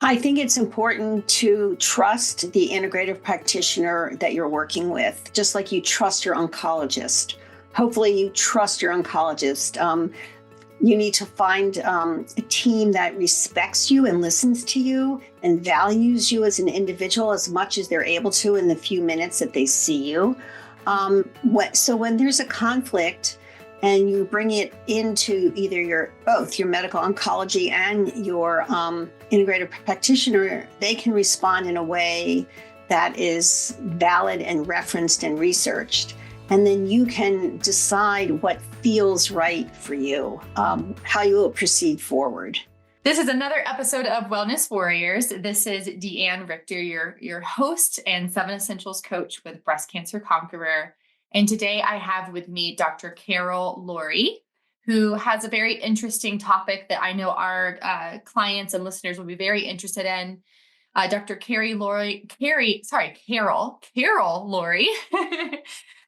I think it's important to trust the integrative practitioner that you're working with, just like you trust your oncologist. Hopefully, you trust your oncologist. You need to find a team that respects you and listens to you and values you as an individual as much as they're able to in the few minutes that they see you. So when there's a conflict and you bring it into either both your medical oncology and your integrative practitioner, they can respond in a way that is valid and referenced and researched. And then you can decide what feels right for you, how you will proceed forward. This is another episode of Wellness Warriors. This is Deanne Richter, your host and 7 Essentials coach with Breast Cancer Conqueror. And today I have with me Dr. Carol Lourie, who has a very interesting topic that I know our clients and listeners will be very interested in. Carol Lourie.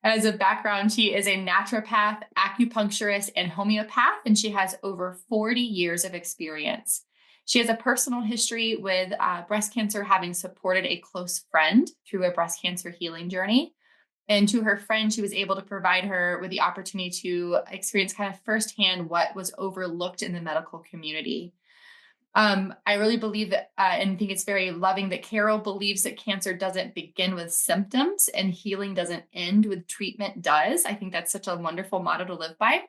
As a background, she is a naturopath, acupuncturist, and homeopath, and she has over 40 years of experience. She has a personal history with breast cancer, having supported a close friend through a breast cancer healing journey. And to her friend, she was able to provide her with the opportunity to experience kind of firsthand what was overlooked in the medical community. I really believe that and think it's very loving that Carol believes that cancer doesn't begin with symptoms and healing doesn't end with treatment does. I think that's such a wonderful motto to live by.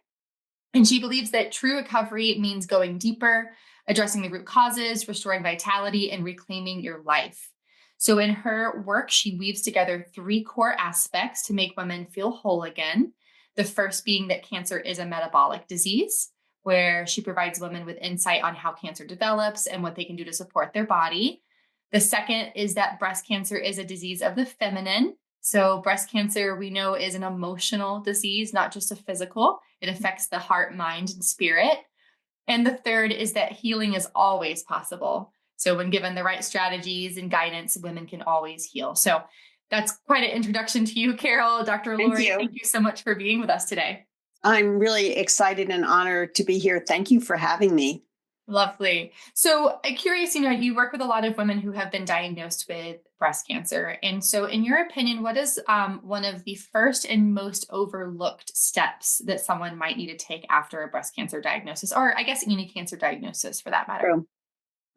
And she believes that true recovery means going deeper, addressing the root causes, restoring vitality, and reclaiming your life. So in her work, she weaves together 3 core aspects to make women feel whole again. The first being that cancer is a metabolic disease, where she provides women with insight on how cancer develops and what they can do to support their body. The second is that breast cancer is a disease of the feminine. So breast cancer, we know, is an emotional disease, not just a physical. It affects the heart, mind, and spirit. And the third is that healing is always possible. So when given the right strategies and guidance, women can always heal. So that's quite an introduction to you, Carol. Dr. Lourie, thank you so much for being with us today. I'm really excited and honored to be here. Thank you for having me. Lovely. So I'm curious, you work with a lot of women who have been diagnosed with breast cancer. And so in your opinion, what is one of the first and most overlooked steps that someone might need to take after a breast cancer diagnosis, or I guess any cancer diagnosis for that matter?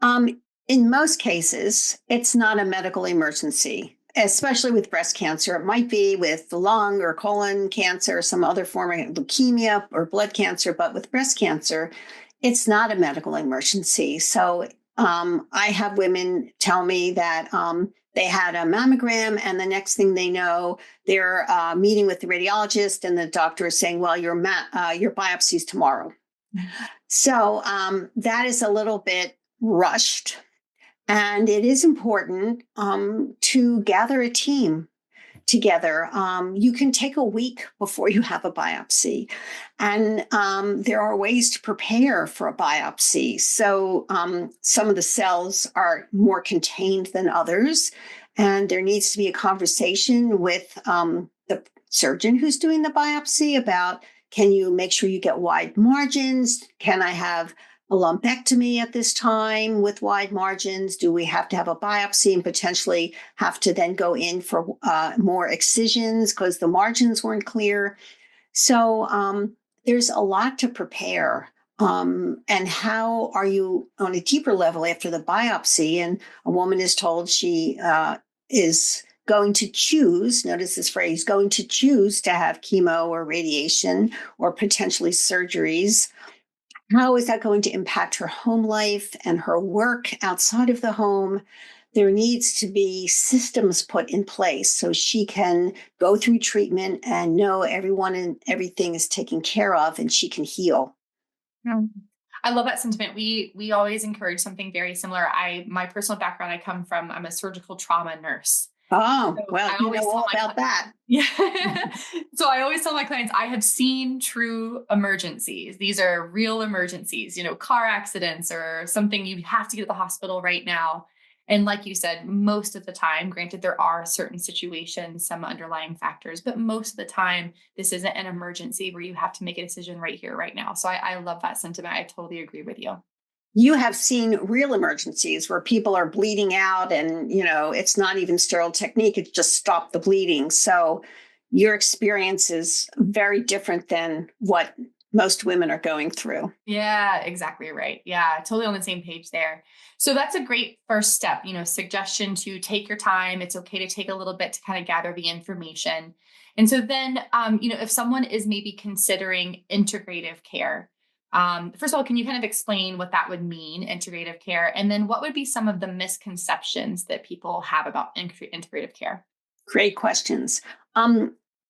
True. In most cases, it's not a medical emergency, especially with breast cancer. It might be with lung or colon cancer, some other form of leukemia or blood cancer, but with breast cancer, it's not a medical emergency. So I have women tell me that they had a mammogram and the next thing they know, they're meeting with the radiologist and the doctor is saying, well, your biopsy's tomorrow. So that is a little bit rushed. And it is important to gather a team together. You can take a week before you have a biopsy. And there are ways to prepare for a biopsy. So some of the cells are more contained than others. And there needs to be a conversation with the surgeon who's doing the biopsy about, can you make sure you get wide margins? Can I have a lumpectomy at this time with wide margins? Do we have to have a biopsy and potentially have to then go in for more excisions because the margins weren't clear? So there's a lot to prepare. And how are you on a deeper level after the biopsy? And a woman is told she is going to choose, notice this phrase, going to choose to have chemo or radiation or potentially surgeries. How is that going to impact her home life and her work outside of the home? There needs to be systems put in place so she can go through treatment and know everyone and everything is taken care of and she can heal. I love that sentiment. We always encourage something very similar. My personal background, I'm a surgical trauma nurse. Oh, so well, you know all about that. Yeah. So I always tell my clients, I have seen true emergencies. These are real emergencies, car accidents or something you have to get to the hospital right now. And like you said, most of the time, granted, there are certain situations, some underlying factors, but most of the time, this isn't an emergency where you have to make a decision right here, right now. So I love that sentiment. I totally agree with you. You have seen real emergencies where people are bleeding out and, it's not even sterile technique. It's just stop the bleeding. So your experience is very different than what most women are going through. Yeah, exactly right. Yeah, totally on the same page there. So that's a great first step, suggestion to take your time. It's okay to take a little bit to kind of gather the information. And so then, if someone is maybe considering integrative care, first of all, can you kind of explain what that would mean, integrative care? And then what would be some of the misconceptions that people have about integrative care? Great questions.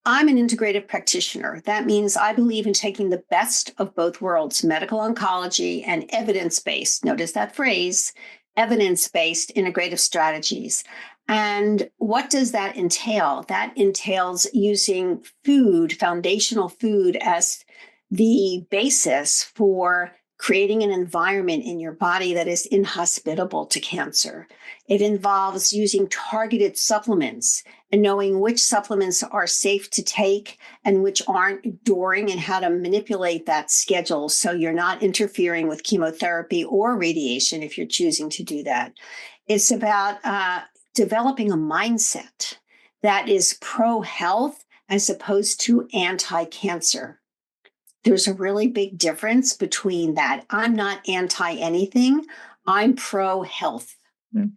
I'm an integrative practitioner. That means I believe in taking the best of both worlds, medical oncology and evidence based. Notice that phrase, evidence based integrative strategies. And what does that entail? That entails using food, foundational food, as the basis for creating an environment in your body that is inhospitable to cancer. It involves using targeted supplements and knowing which supplements are safe to take and which aren't during, and how to manipulate that schedule so you're not interfering with chemotherapy or radiation if you're choosing to do that. It's about developing a mindset that is pro-health as opposed to anti-cancer. There's a really big difference between that. I'm not anti anything. I'm pro health. Mm.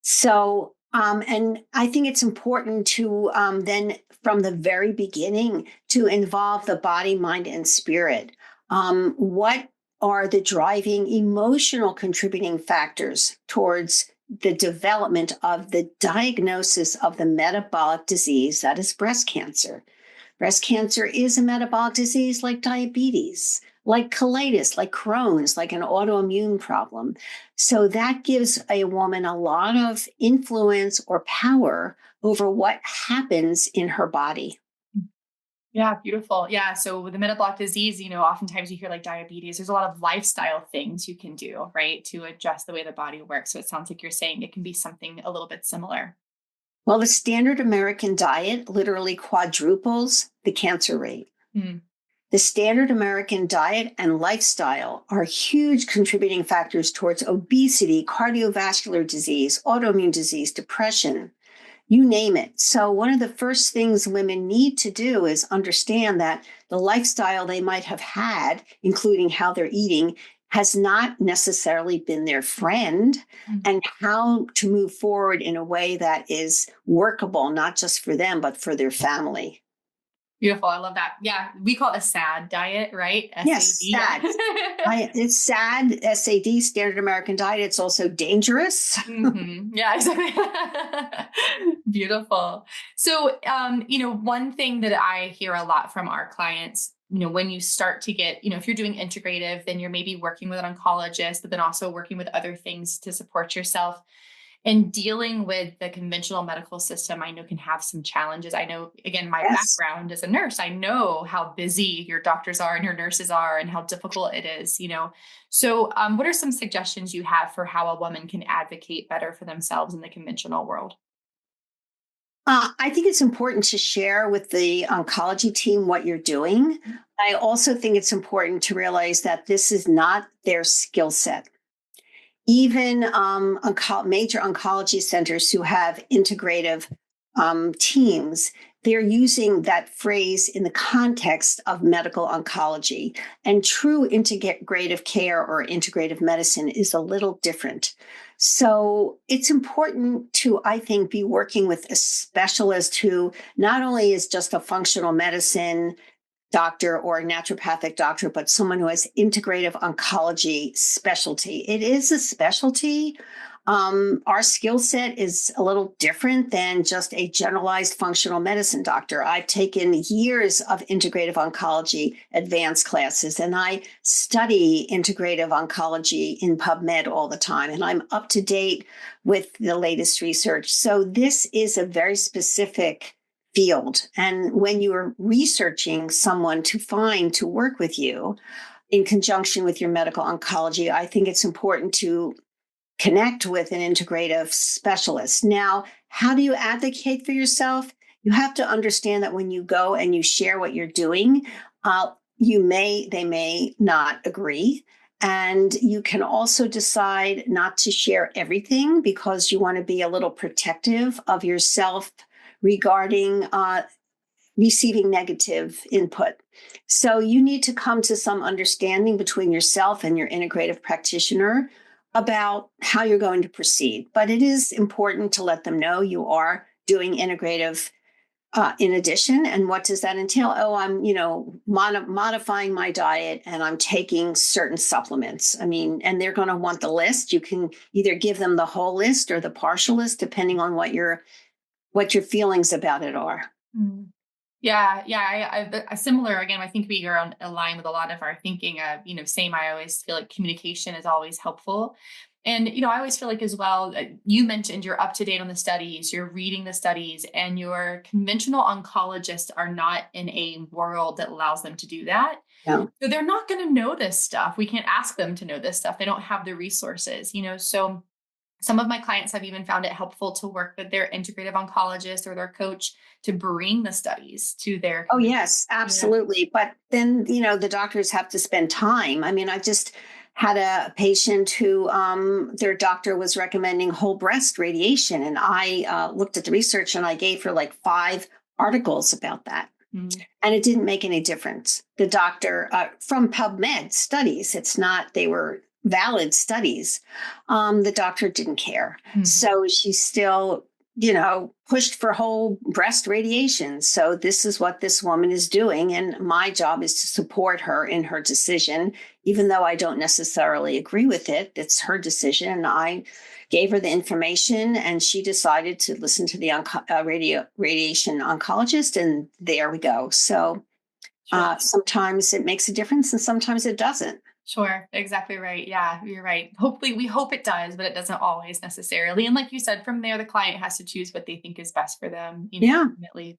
So, and I think it's important to then, from the very beginning, to involve the body, mind, and spirit. What are the driving emotional contributing factors towards the development of the diagnosis of the metabolic disease that is breast cancer? Breast cancer is a metabolic disease like diabetes, like colitis, like Crohn's, like an autoimmune problem. So that gives a woman a lot of influence or power over what happens in her body. Yeah, beautiful. Yeah. So with the metabolic disease, oftentimes you hear like diabetes, there's a lot of lifestyle things you can do, right, to adjust the way the body works. So it sounds like you're saying it can be something a little bit similar. Well, the standard American diet literally quadruples the cancer rate. Hmm. The standard American diet and lifestyle are huge contributing factors towards obesity, cardiovascular disease, autoimmune disease, depression, you name it. So one of the first things women need to do is understand that the lifestyle they might have had, including how they're eating, has not necessarily been their friend, and how to move forward in a way that is workable, not just for them, but for their family. Beautiful. I love that. Yeah. We call it a SAD diet, right? Yes, SAD. sad. It's sad, SAD, standard American diet. It's also dangerous. Yeah, exactly. Beautiful. So, one thing that I hear a lot from our clients, when you start to get, if you're doing integrative, then you're maybe working with an oncologist, but then also working with other things to support yourself. And dealing with the conventional medical system, I know can have some challenges. I know, again, my Yes. background as a nurse, I know how busy your doctors are and your nurses are and how difficult it is. So, what are some suggestions you have for how a woman can advocate better for themselves in the conventional world? I think it's important to share with the oncology team what you're doing. I also think it's important to realize that this is not their skill set. Even major oncology centers who have integrative teams, they're using that phrase in the context of medical oncology. And true integrative care or integrative medicine is a little different. So it's important to, I think, be working with a specialist who not only is just a functional medicine doctor or a naturopathic doctor, but someone who has integrative oncology specialty. It is a specialty. Our skill set is a little different than just a generalized functional medicine doctor. I've taken years of integrative oncology advanced classes, and I study integrative oncology in PubMed all the time, and I'm up to date with the latest research. So this is a very specific field. And when you are researching someone to work with you in conjunction with your medical oncology, I think it's important to connect with an integrative specialist. Now, how do you advocate for yourself? You have to understand that when you go and you share what you're doing, they may not agree. And you can also decide not to share everything because you want to be a little protective of yourself regarding receiving negative input. So you need to come to some understanding between yourself and your integrative practitioner about how you're going to proceed. But it is important to let them know you are doing integrative in addition. And what does that entail? Oh, I'm, modifying my diet and I'm taking certain supplements. I mean, and they're going to want the list. You can either give them the whole list or the partial list, depending on what your feelings about it are. Mm. Yeah, yeah, I similar again. I think we are on a line with a lot of our thinking. Same. I always feel like communication is always helpful, and I always feel like as well. You mentioned you're up to date on the studies, you're reading the studies, and your conventional oncologists are not in a world that allows them to do that. Yeah. So they're not going to know this stuff. We can't ask them to know this stuff. They don't have the resources. So some of my clients have even found it helpful to work with their integrative oncologist or their coach to bring the studies to their. Oh, yes, absolutely. But then, the doctors have to spend time. I mean, I just had a patient who their doctor was recommending whole breast radiation. And I looked at the research and I gave her like 5 articles about that. Mm. And it didn't make any difference. The doctor from PubMed studies, it's not, they were valid studies. The doctor didn't care. Mm-hmm. So she still, pushed for whole breast radiation. So this is what this woman is doing. And my job is to support her in her decision, even though I don't necessarily agree with it. It's her decision. And I gave her the information and she decided to listen to the radiation oncologist. And there we go. So sometimes it makes a difference and sometimes it doesn't. Sure. Exactly right. Yeah, you're right. Hopefully we hope it does, but it doesn't always necessarily. And like you said, from there, the client has to choose what they think is best for them. Ultimately.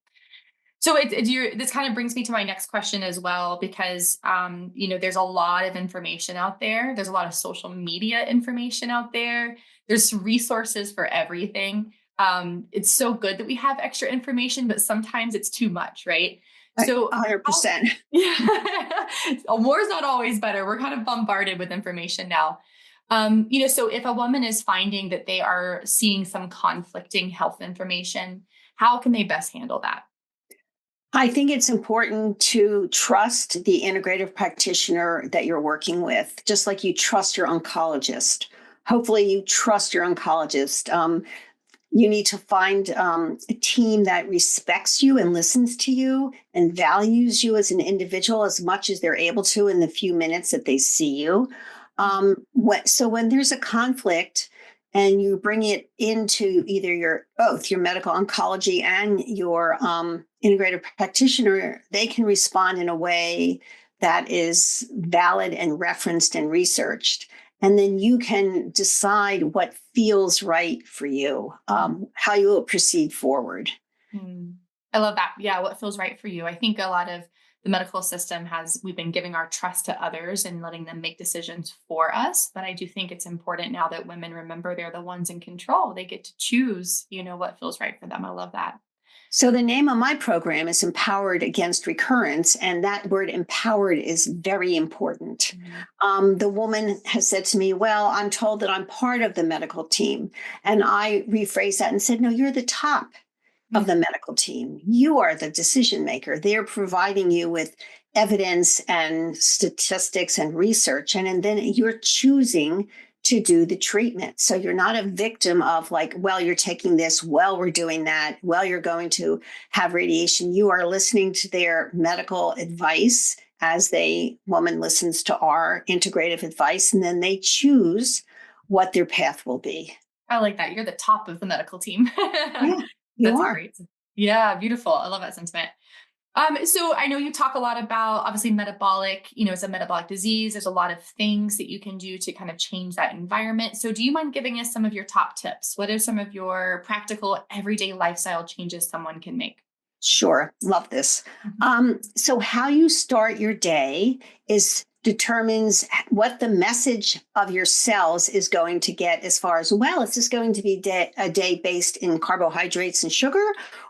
So this kind of brings me to my next question as well, because, there's a lot of information out there. There's a lot of social media information out there. There's resources for everything. It's so good that we have extra information, but sometimes it's too much, right? So 100%. More is not always better. We're kind of bombarded with information now. So if a woman is finding that they are seeing some conflicting health information, how can they best handle that? I think it's important to trust the integrative practitioner that you're working with, just like you trust your oncologist. Hopefully you trust your oncologist. You need to find a team that respects you and listens to you and values you as an individual as much as they're able to in the few minutes that they see you. So when there's a conflict and you bring it into either both your medical oncology and your integrative practitioner, they can respond in a way that is valid and referenced and researched. And then you can decide what feels right for you, how you will proceed forward. I love that. Yeah, what feels right for you. I think a lot of the medical system we've been giving our trust to others and letting them make decisions for us. But I do think it's important now that women remember they're the ones in control. They get to choose, what feels right for them. I love that. So the name of my program is Empowered Against Recurrence. And that word empowered is very important. Mm-hmm. The woman has said to me, well, I'm told that I'm part of the medical team. And I rephrased that and said, no, you're the top of the medical team. You are the decision maker. They're providing you with evidence and statistics and research. And then you're choosing to do the treatment. So you're not a victim of like, well, you're taking this, well, we're doing that, well, you're going to have radiation. You are listening to their medical advice as the woman listens to our integrative advice, and then they choose what their path will be. I like that. You're the top of the medical team. Yeah, That's great. Yeah, beautiful. I love that sentiment. So I know you talk a lot about obviously metabolic, it's a metabolic disease. There's a lot of things that you can do to kind of change that environment. So do you mind giving us some of your top tips? What are some of your practical everyday lifestyle changes someone can make? Sure. Love this. Mm-hmm. So how you start your day determines what the message of your cells is going to get as far as, well, is this going to be a day based in carbohydrates and sugar,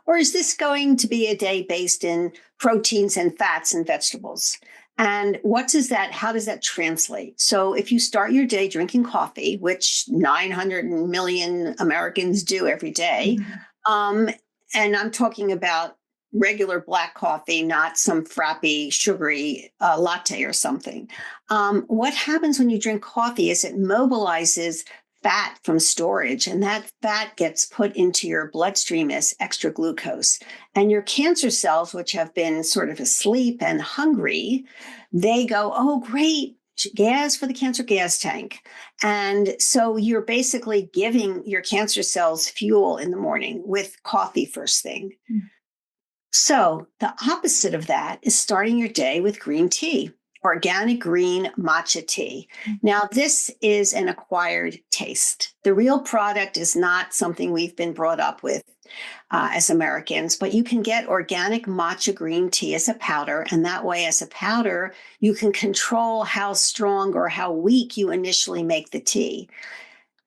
or is this going to be a day based in proteins and fats and vegetables? And how does that translate? So if you start your day drinking coffee, which 900 million Americans do every day, Mhm. um, and I'm talking about regular black coffee, not some frappy, sugary latte or something. What happens when you drink coffee is it mobilizes fat from storage, and that fat gets put into your bloodstream as extra glucose. And your cancer cells, which have been sort of asleep and hungry, they go, oh, great, gas for the cancer gas tank. And so you're basically giving your cancer cells fuel in the morning with coffee first thing. So the opposite of that is starting your day with green tea, organic green matcha tea. Now, this is an acquired taste. The real product is not something we've been brought up with as Americans, but you can get organic matcha green tea as a powder. And that way, as a powder, you can control how strong or how weak you initially make the tea.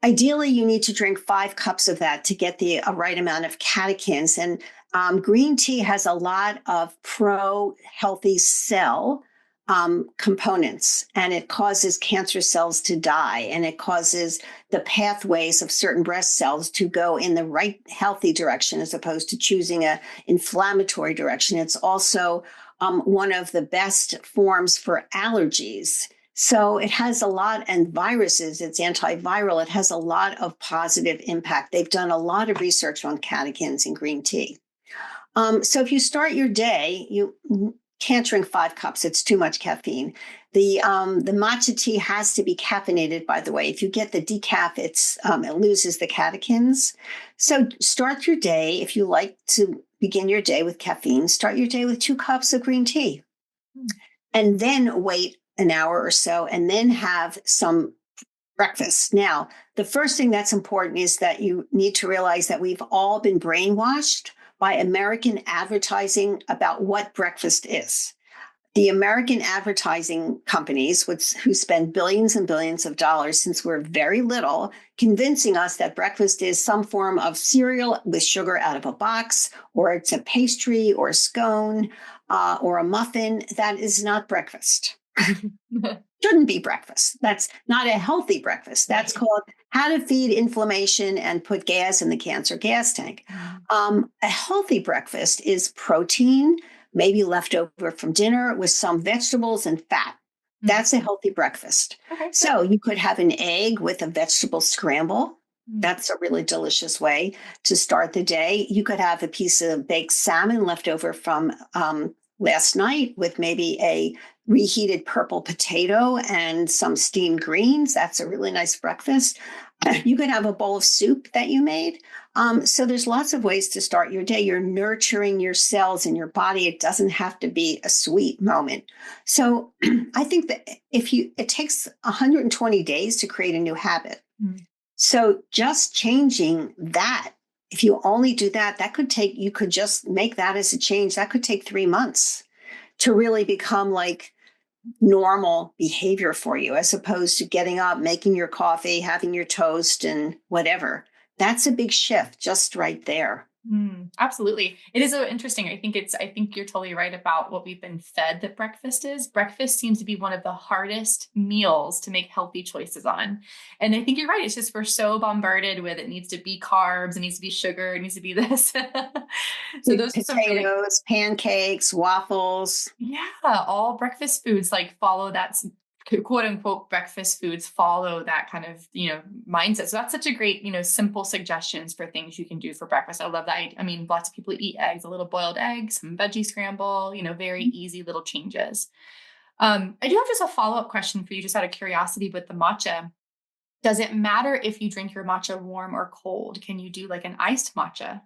Ideally, you need to drink 5 cups of that to get the right amount of catechins. And green tea has a lot of pro-healthy cell components, and it causes cancer cells to die, and it causes the pathways of certain breast cells to go in the right healthy direction as opposed to choosing a inflammatory direction. It's also one of the best forms for allergies. So it has a lot, and viruses, it's antiviral. It has a lot of positive impact. They've done a lot of research on catechins in green tea. So if you start your day, you can't drink 5 cups. It's too much caffeine. The matcha tea has to be caffeinated, by the way. If you get the decaf, it loses the catechins. So start your day, if you like to begin your day with caffeine, start your day with 2 cups of green tea. And then wait an hour or so, and then have some breakfast. Now, the first thing that's important is that you need to realize that we've all been brainwashed by American advertising about what breakfast is. The American advertising companies, who spend billions and billions of dollars since we're very little, convincing us that breakfast is some form of cereal with sugar out of a box, or it's a pastry or a scone or a muffin. That is not breakfast. Shouldn't be breakfast. That's not a healthy breakfast. That's called how to feed inflammation and put gas in the cancer gas tank. A healthy breakfast is protein, maybe leftover from dinner with some vegetables and fat. That's a healthy breakfast. Okay. So you could have an egg with a vegetable scramble. That's a really delicious way to start the day. You could have a piece of baked salmon left over from last night with maybe a reheated purple potato and some steamed greens. That's a really nice breakfast. You could have a bowl of soup that you made. So there's lots of ways to start your day. You're nurturing your cells in your body. It doesn't have to be a sweet moment. So I think that it takes 120 days to create a new habit. So just changing that, if you only do that, you could just make that as a change. That could take 3 months to really become like normal behavior for you, as opposed to getting up, making your coffee, having your toast and whatever. That's a big shift just right there. Absolutely. It is so interesting. I think you're totally right about what we've been fed that breakfast is. Breakfast seems to be one of the hardest meals to make healthy choices on. And I think you're right. It's just, we're so bombarded with, it needs to be carbs, it needs to be sugar, it needs to be this. So those are some really, Potatoes, pancakes, waffles. yeah, all breakfast foods like follow that quote unquote breakfast foods follow that kind of, mindset. So that's such a great, simple suggestions for things you can do for breakfast. I love that. I mean, lots of people eat eggs, a little boiled egg, some veggie scramble, very easy little changes. I do have just a follow-up question for you, just out of curiosity with the matcha. Does it matter if you drink your matcha warm or cold? Can you do like an iced matcha?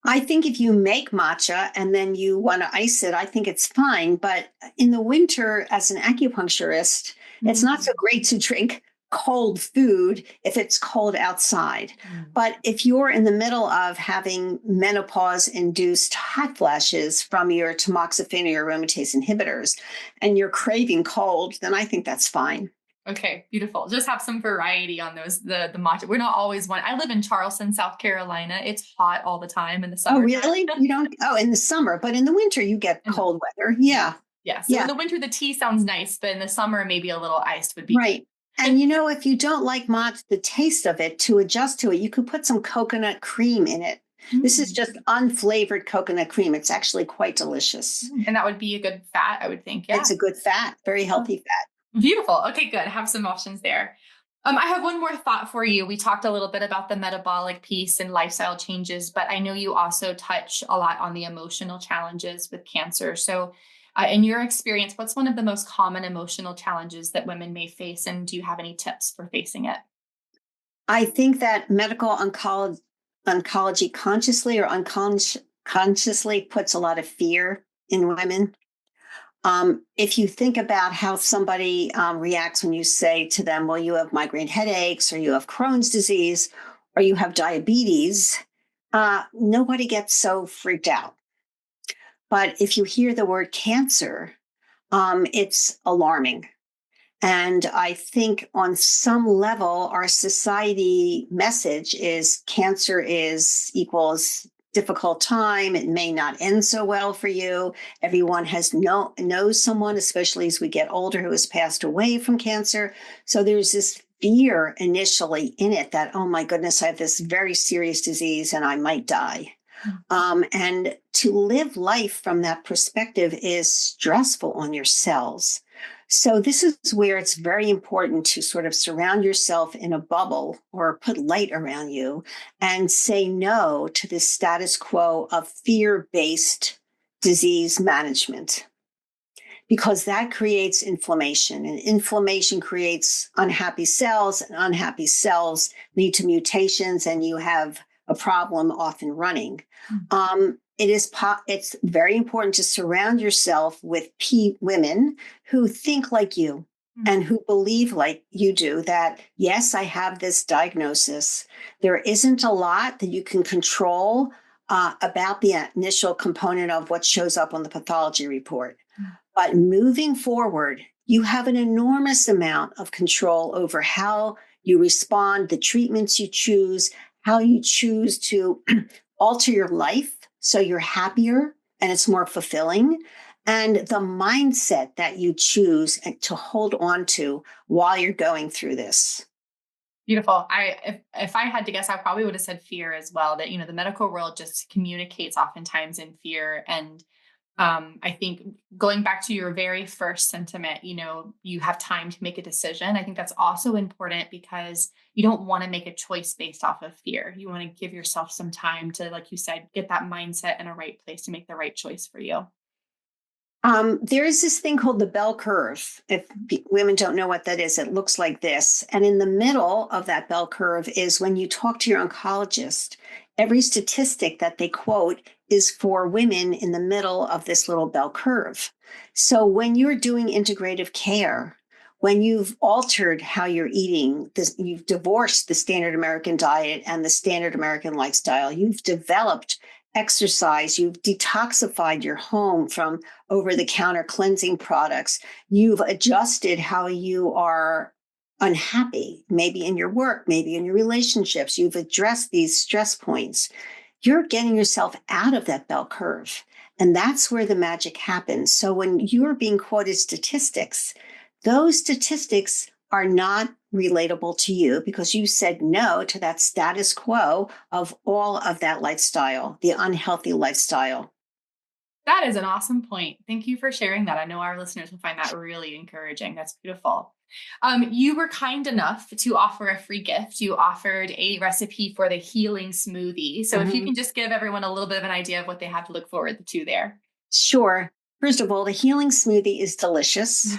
I think if you make matcha and then you want to ice it, I think it's fine. But in the winter, as an acupuncturist, it's not so great to drink cold food if it's cold outside. But if you're in the middle of having menopause induced hot flashes from your tamoxifen or your aromatase inhibitors and you're craving cold, then I think that's fine. Okay, beautiful. Just have some variety on those, the matcha. We're not always one. I live in Charleston, South Carolina. It's hot all the time in the Oh, summer. really? You don't? Oh, in the summer, but in the winter you get cold weather. Yeah. Yeah. So in Yeah, the winter, the tea sounds nice, but in the summer, maybe a little iced would be right. And if you don't like much the taste of it, to adjust to it, you could put some coconut cream in it. good. This is just unflavored coconut cream. It's actually quite delicious. And that would be a good fat, I would think. It's Yeah. a good fat, very Oh, healthy fat. beautiful. Okay, good. Have some options there. I have one more thought for you. We talked a little bit about the metabolic piece and lifestyle changes, but I know you also touch a lot on the emotional challenges with cancer. So, in your experience, what's one of the most common emotional challenges that women may face? And do you have any tips for facing it? I think that medical oncology consciously or unconsciously puts a lot of fear in women. If you think about how somebody reacts when you say to them, well, you have migraine headaches, or you have Crohn's disease, or you have diabetes, nobody gets so freaked out. But if you hear the word cancer, it's alarming. And I think on some level, our society message is cancer is equals difficult time. It may not end so well for you. Everyone knows someone, especially as we get older, who has passed away from cancer. So there's this fear initially in it that, oh my goodness, I have this very serious disease and I might die. And to live life from that perspective is stressful on your cells. So, this is where it's very important to sort of surround yourself in a bubble or put light around you and say no to the status quo of fear based disease management, because that creates inflammation, and inflammation creates unhappy cells, and unhappy cells lead to mutations, and you have a problem off and running. It's very important to surround yourself with women who think like you and who believe like you do, that yes, I have this diagnosis. There isn't a lot that you can control about the initial component of what shows up on the pathology report. But moving forward, you have an enormous amount of control over how you respond, the treatments you choose, how you choose to alter your life so you're happier and it's more fulfilling, and the mindset that you choose to hold on to while you're going through this. Beautiful. If I had to guess, I probably would have said fear as well. That the medical world just communicates oftentimes in fear, and I think going back to your very first sentiment, you have time to make a decision. I think that's also important because you don't want to make a choice based off of fear. You want to give yourself some time to, like you said, get that mindset in a right place to make the right choice for you. There is this thing called the bell curve. If women don't know what that is, it looks like this. And in the middle of that bell curve is when you talk to your oncologist, every statistic that they quote is for women in the middle of this little bell curve. So when you're doing integrative care, when you've altered how you're eating, you've divorced the standard American diet and the standard American lifestyle, you've developed exercise, you've detoxified your home from over-the-counter cleansing products, you've adjusted how you are unhappy, maybe in your work, maybe in your relationships, you've addressed these stress points, you're getting yourself out of that bell curve. And that's where the magic happens. So when you're being quoted statistics, those statistics are not relatable to you because you said no to that status quo of all of that lifestyle, the unhealthy lifestyle. That is an awesome point. Thank you for sharing that. I know our listeners will find that really encouraging. That's beautiful. You were kind enough to offer a free gift. You offered a recipe for the healing smoothie. So if you Mhm. can just give everyone a little bit of an idea of what they have to look forward to there. Sure. First of all, the healing smoothie is delicious.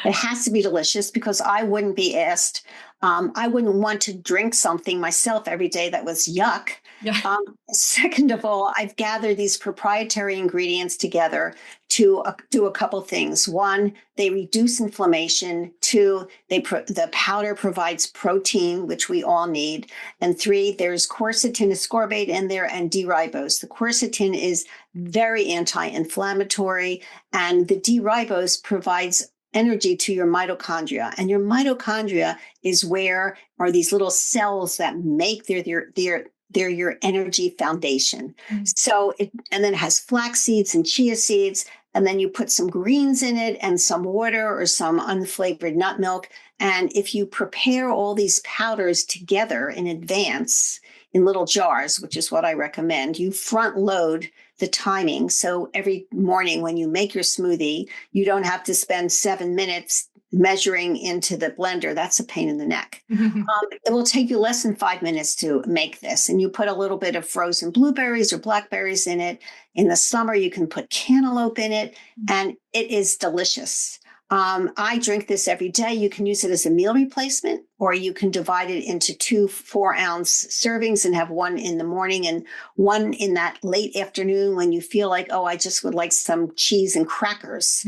It has to be delicious because I wouldn't be asked. I wouldn't want to drink something myself every day that was yuck. Yeah. Second of all, I've gathered these proprietary ingredients together to do a couple things. One, they reduce inflammation. Two, the powder provides protein, which we all need. And three, there's quercetin ascorbate in there and D-ribose. The quercetin is very anti-inflammatory, and the D-ribose provides energy to your mitochondria. And your mitochondria is where are these little cells that make they're your energy foundation. Mm. So and then it has flax seeds and chia seeds. and then you put some greens in it and some water or some unflavored nut milk. And if you prepare all these powders together in advance in little jars, which is what I recommend, you front load the timing. So every morning when you make your smoothie, you don't have to spend 7 minutes measuring into the blender. That's a pain in the neck. It will take you less than 5 minutes to make this. And you put a little bit of frozen blueberries or blackberries in it. In the summer, you can put cantaloupe in it, and it is delicious. I drink this every day. You can use it as a meal replacement, or you can divide it into two 4-ounce servings and have one in the morning and one in that late afternoon when you feel like, oh, I just would like some cheese and crackers.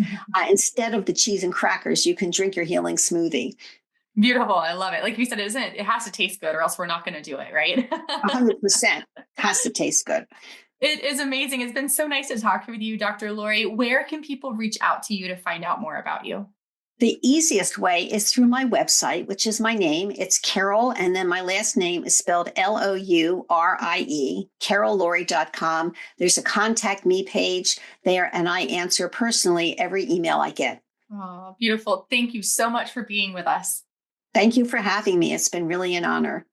Instead of the cheese and crackers, you can drink your healing smoothie. Beautiful. I love it. Like you said, isn't it? It has to taste good or else we're not going to do it, right? 100% has to taste good. It is amazing. It's been so nice to talk with you, Dr. Lourie. Where can people reach out to you to find out more about you? The easiest way is through my website, which is my name. It's Carol, and then my last name is spelled Lourie, carollaurie.com. There's a contact me page there, and I answer personally every email I get. Oh, beautiful. Thank you so much for being with us. Thank you for having me. It's been really an honor.